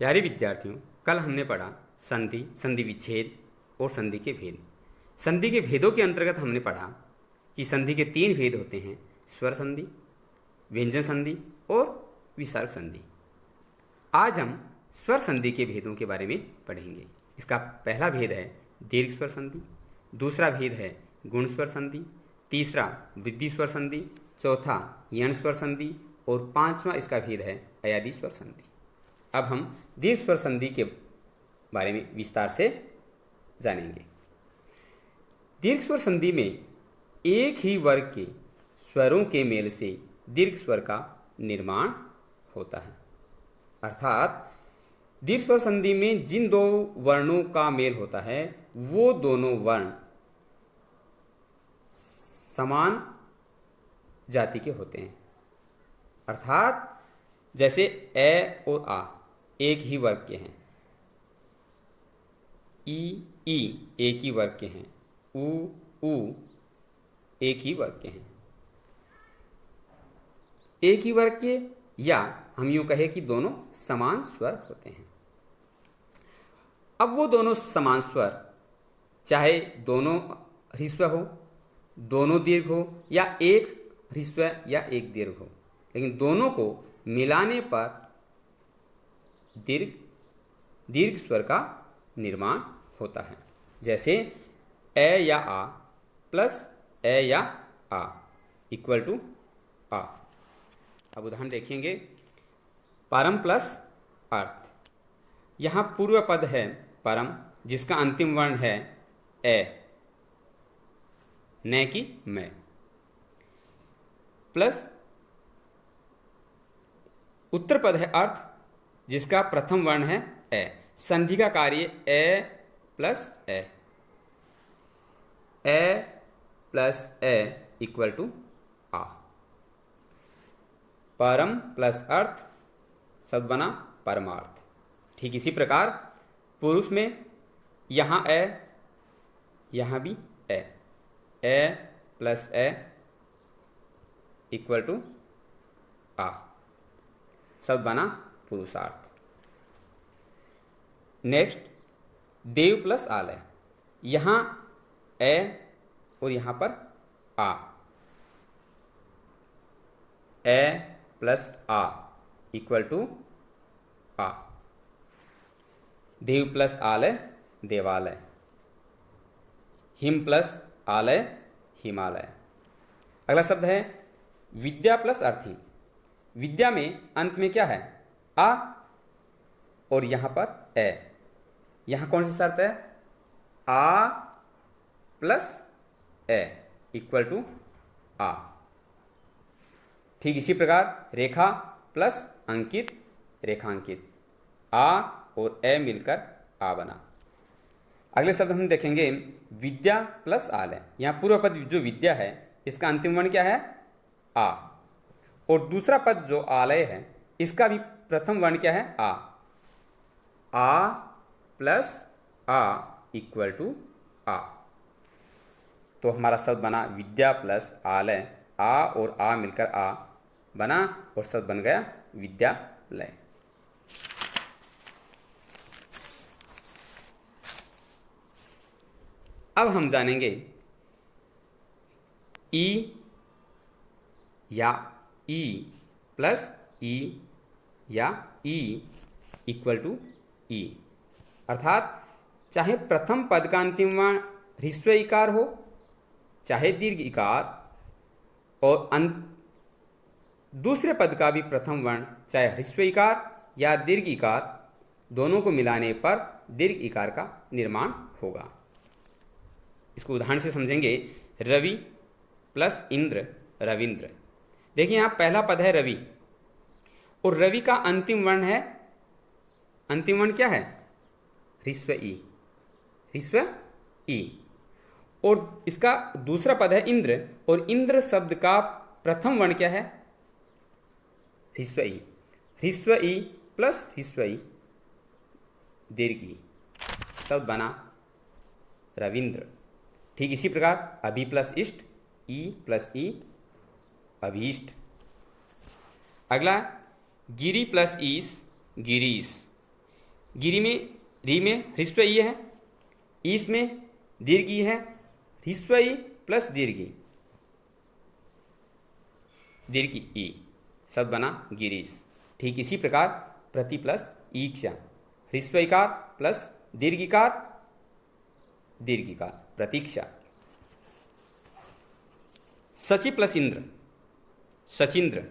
प्यारे विद्यार्थियों, कल हमने पढ़ा संधि, संधि विच्छेद और संधि के भेद। संधि के भेदों के अंतर्गत हमने पढ़ा कि संधि के 3 भेद होते हैं: स्वर संधि, व्यंजन संधि और विसर्ग संधि। आज हम स्वर संधि के भेदों के बारे में पढ़ेंगे। इसका पहला भेद है दीर्घ स्वर संधि, दूसरा भेद है गुण स्वर संधि, तीसरा वृद्धि स्वर संधि, चौथा यण स्वर संधि और पांचवा इसका भेद है अयादी स्वर संधि। अब हम दीर्घ स्वर संधि के बारे में विस्तार से जानेंगे। दीर्घ स्वर संधि में एक ही वर्ग के स्वरों के मेल से दीर्घ स्वर का निर्माण होता है। अर्थात दीर्घ स्वर संधि में जिन 2 वर्णों का मेल होता है वो दोनों वर्ण समान जाति के होते हैं। अर्थात जैसे ए और आ एक ही वर्ग के हैं, ई एक ही वर्ग के हैं, उ एक ही वर्ग के हैं। एक ही वर्ग के, या हम यूं कहें कि दोनों समान स्वर होते हैं। अब वो दोनों समान स्वर चाहे दोनों ह्रस्व हो, दोनों दीर्घ हो या एक ह्रस्व या एक दीर्घ हो, लेकिन दोनों को मिलाने पर दीर्घ स्वर का निर्माण होता है। जैसे ए या आ प्लस ए या आ इक्वल टू आ। अब उदाहरण देखेंगे। परम प्लस अर्थ। यहाँ पूर्व पद है परम, जिसका अंतिम वर्ण है ए, न कि मैं, प्लस उत्तर पद है अर्थ, जिसका प्रथम वर्ण है ए। संधि का कार्य A plus A, A plus A equal to आ। परम प्लस अर्थ शब्द बना परमार्थ। ठीक इसी प्रकार पुरुष में यहाँ ए, यहाँ भी ए प्लस ए इक्वल टू आ, शब्द बना पुरुषार्थ। नेक्स्ट देव प्लस आलय। यहाँ ए और यहाँ पर आ, ए प्लस आ इक्वल टू आ। देव प्लस आलय देवालय, हिम प्लस आलय हिमालय। अगला शब्द है विद्या प्लस अर्थी। विद्या में अंत में क्या है? आ और यहां पर ए। यहां कौन सी शर्त है? आ प्लस ए इक्वल टू आ। ठीक इसी प्रकार रेखा प्लस अंकित रेखांकित, आ और ए मिलकर आ बना। अगले शब्द हम देखेंगे विद्या प्लस आलय। यहाँ पूर्व पद जो विद्या है इसका अंतिम वर्ण क्या है? आ। और दूसरा पद जो आलय है इसका भी प्रथम वर्ण क्या है? आ प्लस आ इक्वल टू आ। तो हमारा शब्द बना विद्या प्लस आलय। आ और आ मिलकर आ बना और शब्द बन गया विद्यालय। अब हम जानेंगे ई या ई प्लस ई या ई इक्वल टू ई। अर्थात चाहे प्रथम पद का अंतिम वर्ण ह्रस्व इकार हो, चाहे दीर्घ इकार, और दूसरे पद का भी प्रथम वर्ण चाहे ह्रस्व इकार या दीर्घ इकार, दोनों को मिलाने पर दीर्घ इकार का निर्माण होगा। इसको उदाहरण से समझेंगे। रवि प्लस इंद्र रविंद्र। देखिए यहां पहला पद है रवि और रवि का अंतिम वर्ण है, अंतिम वर्ण क्या है? ह्रस्व ई, ह्रस्व ई। और इसका दूसरा पद है इंद्र और इंद्र शब्द का प्रथम वर्ण क्या है? ह्रस्व ई। ह्रस्व ई प्लस ह्रस्व ई दीर्घ ई, शब्द बना रविंद्र। ठीक इसी प्रकार अभि प्लस इष्ट, ई प्लस ई अभीष्ट। अगला गिरी प्लस ईश गिरीश। गिरी में री में ह्रस्व ई है, ईस में दीर्घ ई है, ह्रस्व ई प्लस दीर्घ ई शब्द बना गिरीश। ठीक इसी प्रकार प्रति प्लस ईक्षा, ह्रस्व इकार प्लस दीर्घ इकार प्रतीक्षा। सचि प्लस इंद्र सचिंद्र,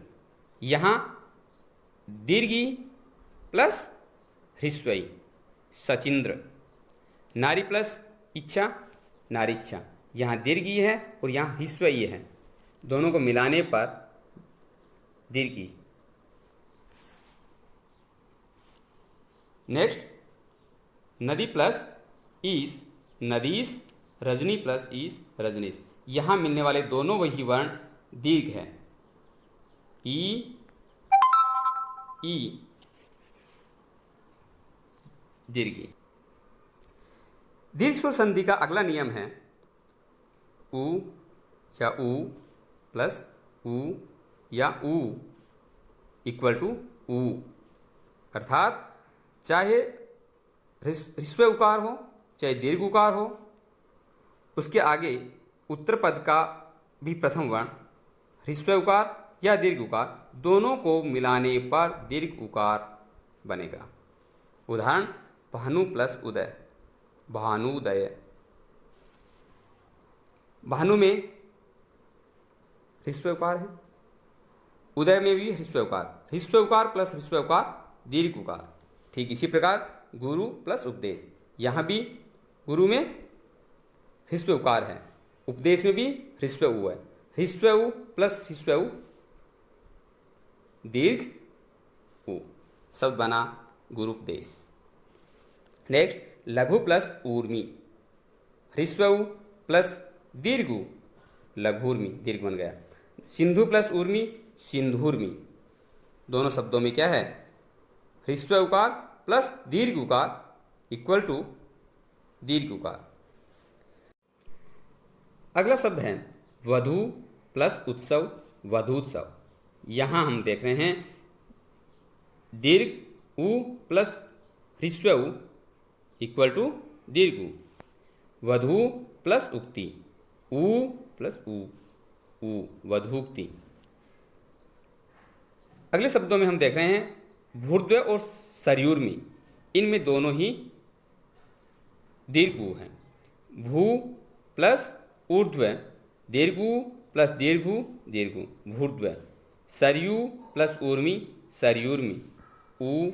यहाँ दीर्घ ई प्लस ह्रस्व ई सचिंद्र। नारी प्लस इच्छा नारीच्छा, यहाँ दीर्घ ई है और यहाँ ह्रस्व ई है, दोनों को मिलाने पर दीर्घ ई। नेक्स्ट नदी प्लस ईस नदीस, रजनी प्लस ईस रजनीश, यहाँ मिलने वाले दोनों वही वर्ण दीर्घ है, ई दीर्घ। दीर्घ स्वर संधि का अगला नियम है उ या उ प्लस उ या उ इक्वल टू उ, अर्थात चाहे ह्रस्व उकार हो चाहे दीर्घ उकार हो, उसके आगे उत्तर पद का भी प्रथम वर्ण ह्रस्व उकार या दीर्घ उकार, दोनों को मिलाने पर दीर्घ उकार बनेगा। उदाहरण भानु प्लस उदय भानुदय। भानु में ह्रस्व उकार है, उदय में भी ह्रस्व उकार प्लस ह्रस्व उकार दीर्घ उकार। ठीक इसी प्रकार गुरु प्लस उपदेश, यहाँ भी गुरु में ह्रस्व उकार है, उपदेश में भी ह्रस्व उ है, ह्रस्व उ प्लस ह्रस्व उ दीर्घ उ शब्द बना गुरुपदेश। नेक्स्ट लघु प्लस ऊर्मी, ह्रस्व उ प्लस दीर्घ उ लघुर्मी दीर्घ बन गया। सिंधु प्लस ऊर्मी सिंधुर्मी, दोनों शब्दों में क्या है ह्रस्व उकार प्लस दीर्घ उकार इक्वल टू दीर्घ उकार। अगला शब्द है वधु प्लस उत्सव वधूत्सव, यहाँ हम देख रहे हैं दीर्घ उ प्लस ह्रस्व उ इक्वल टू दीर्घ उ, वधु प्लस उक्ति उ प्लस उ वधूक्ति। अगले शब्दों में हम देख रहे हैं भूर्ध्व और सरयूर्मी, इनमें दोनों ही दीर्घ उ हैं। भू प्लस ऊर्ध्व दीर्घ उ प्लस दीर्घ उ भूर्ध्व, सरयू प्लस ऊर्मी सरयूर्मी, उ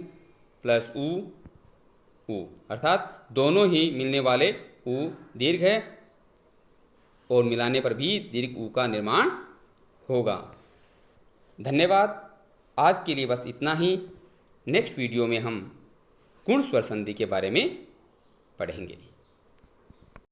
प्लस उ अर्थात दोनों ही मिलने वाले उ दीर्घ है और मिलाने पर भी दीर्घ उ का निर्माण होगा। धन्यवाद। आज के लिए बस इतना ही। नेक्स्ट वीडियो में हम गुण स्वर संधि के बारे में पढ़ेंगे।